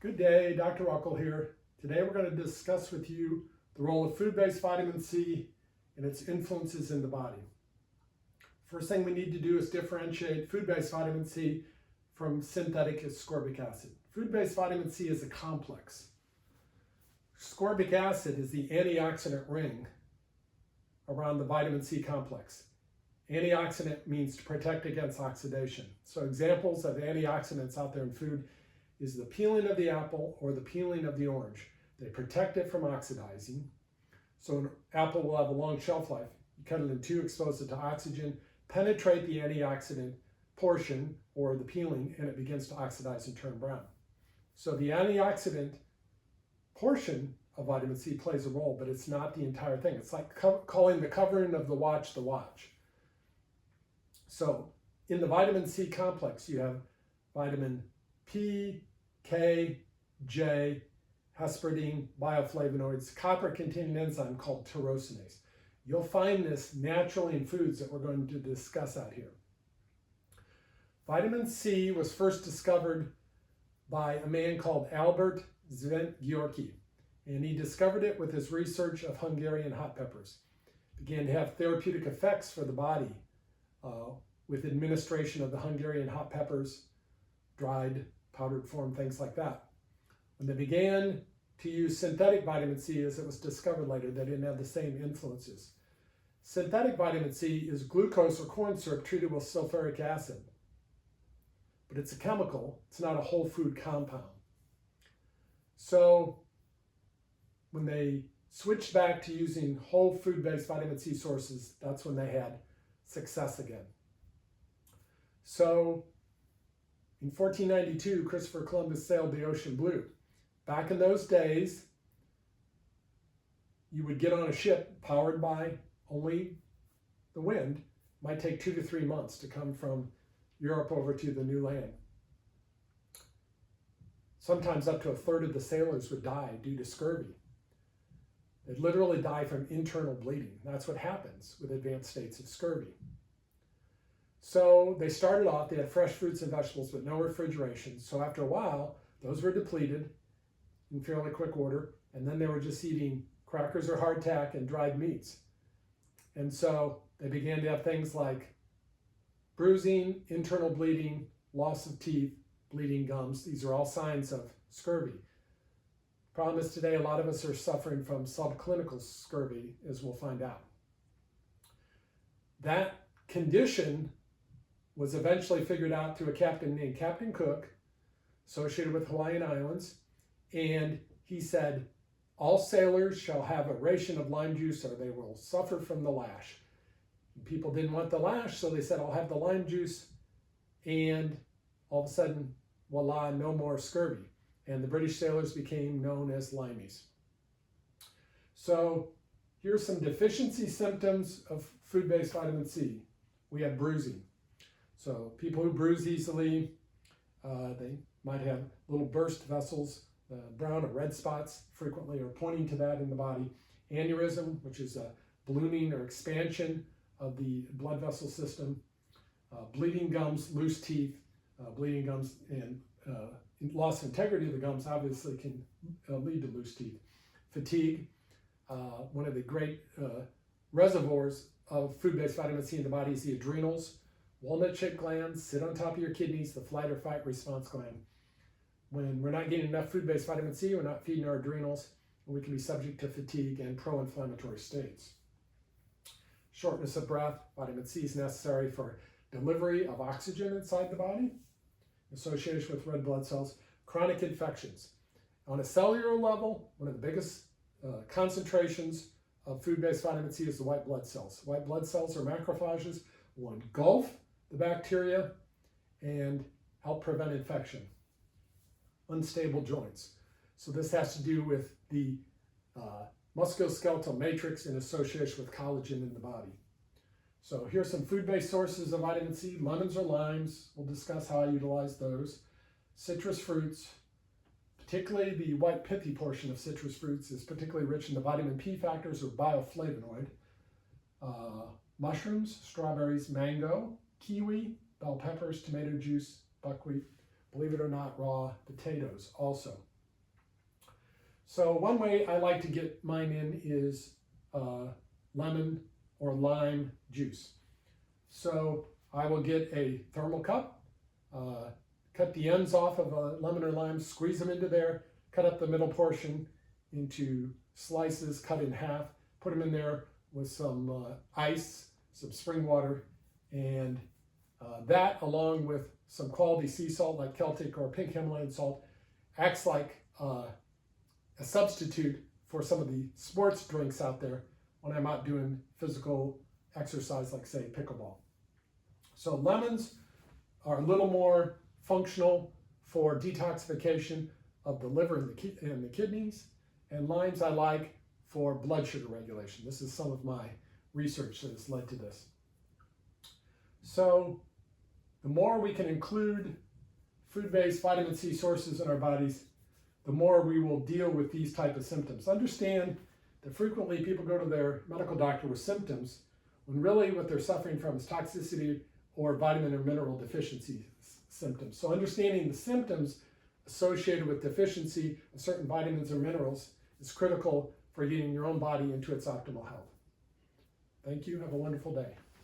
Good day, Dr. Ruckel here. Today we're going to discuss with you the role of food-based vitamin C and its influences in the body. First thing we need to do is differentiate food-based vitamin C from synthetic ascorbic acid. Food-based vitamin C is a complex. Ascorbic acid is the antioxidant ring around the vitamin C complex. Antioxidant means to protect against oxidation. So examples of antioxidants out there in food is the peeling of the apple or the peeling of the orange. They protect it from oxidizing. So an apple will have a long shelf life. You cut it in two, expose it to oxygen, penetrate the antioxidant portion or the peeling, and it begins to oxidize and turn brown. So the antioxidant portion of vitamin C plays a role, but it's not the entire thing. It's like calling the covering of the watch the watch. So in the vitamin C complex, you have vitamin P, K, J, hesperidine, bioflavonoids, copper-containing enzyme called tyrosinase. You'll find this naturally in foods that we're going to discuss out here. Vitamin C was first discovered by a man called Albert Szent-Györgyi, and he discovered it with his research of Hungarian hot peppers. Began to have therapeutic effects for the body with administration of the Hungarian hot peppers, dried, powdered form, things like that. When they began to use synthetic vitamin C, as it was discovered later, they didn't have the same influences. Synthetic vitamin C is glucose or corn syrup treated with sulfuric acid, but it's a chemical, it's not a whole food compound. So when they switched back to using whole food-based vitamin C sources, that's when they had success again. So in 1492, Christopher Columbus sailed the ocean blue. Back in those days, you would get on a ship powered by only the wind. It might take 2 to 3 months to come from Europe over to the new land. Sometimes up to a third of the sailors would die due to scurvy. They'd literally die from internal bleeding. That's what happens with advanced states of scurvy. So they started off, they had fresh fruits and vegetables, but no refrigeration. So after a while, those were depleted in fairly quick order, and then they were just eating crackers or hardtack and dried meats. And so they began to have things like bruising, internal bleeding, loss of teeth, bleeding gums. These are all signs of scurvy. Problem is today, a lot of us are suffering from subclinical scurvy, as we'll find out. That condition was eventually figured out through a captain named Captain Cook, associated with Hawaiian Islands, and he said, all sailors shall have a ration of lime juice or they will suffer from the lash. And people didn't want the lash, so they said, I'll have the lime juice, and all of a sudden, voila, no more scurvy. And the British sailors became known as limeys. So here's some deficiency symptoms of food-based vitamin C. We have bruising. So people who bruise easily, they might have little burst vessels, brown or red spots frequently are pointing to that in the body. Aneurysm, which is a ballooning or expansion of the blood vessel system. Bleeding gums, loose teeth, bleeding gums, and loss of integrity of the gums obviously can lead to loose teeth. Fatigue, one of the great reservoirs of food-based vitamin C in the body is the adrenals. Walnut-shaped glands sit on top of your kidneys, the flight or fight response gland. When we're not getting enough food-based vitamin C, we're not feeding our adrenals, and we can be subject to fatigue and pro-inflammatory states. Shortness of breath, vitamin C is necessary for delivery of oxygen inside the body, associated with red blood cells. Chronic infections. On a cellular level, one of the biggest concentrations of food-based vitamin C is the white blood cells. White blood cells are macrophages, will engulf the bacteria and help prevent infection. Unstable joints. So this has to do with the musculoskeletal matrix in association with collagen in the body. So here's some food-based sources of vitamin C. Lemons or limes. We'll discuss how I utilize those. Citrus fruits, particularly the white pithy portion of citrus fruits, is particularly rich in the vitamin P factors or bioflavonoid. mushrooms, strawberries, mango, kiwi, bell peppers, tomato juice, buckwheat. believe it or not, raw potatoes also. So one way I like to get mine in is lemon or lime juice. So I will get a thermal cup, cut the ends off of a lemon or lime, squeeze them into there, cut up the middle portion into slices, cut in half, put them in there with some ice, some spring water, and that, along with some quality sea salt like Celtic or pink Himalayan salt, acts like a substitute for some of the sports drinks out there when I'm out doing physical exercise, like say pickleball. So lemons are a little more functional for detoxification of the liver and the kidneys, and limes I like for blood sugar regulation. This is some of my research that has led to this. So the more we can include food-based vitamin C sources in our bodies, the more we will deal with these type of symptoms. Understand that frequently people go to their medical doctor with symptoms when really what they're suffering from is toxicity or vitamin or mineral deficiency symptoms. So understanding the symptoms associated with deficiency of certain vitamins or minerals is critical for getting your own body into its optimal health. Thank you. Have a wonderful day.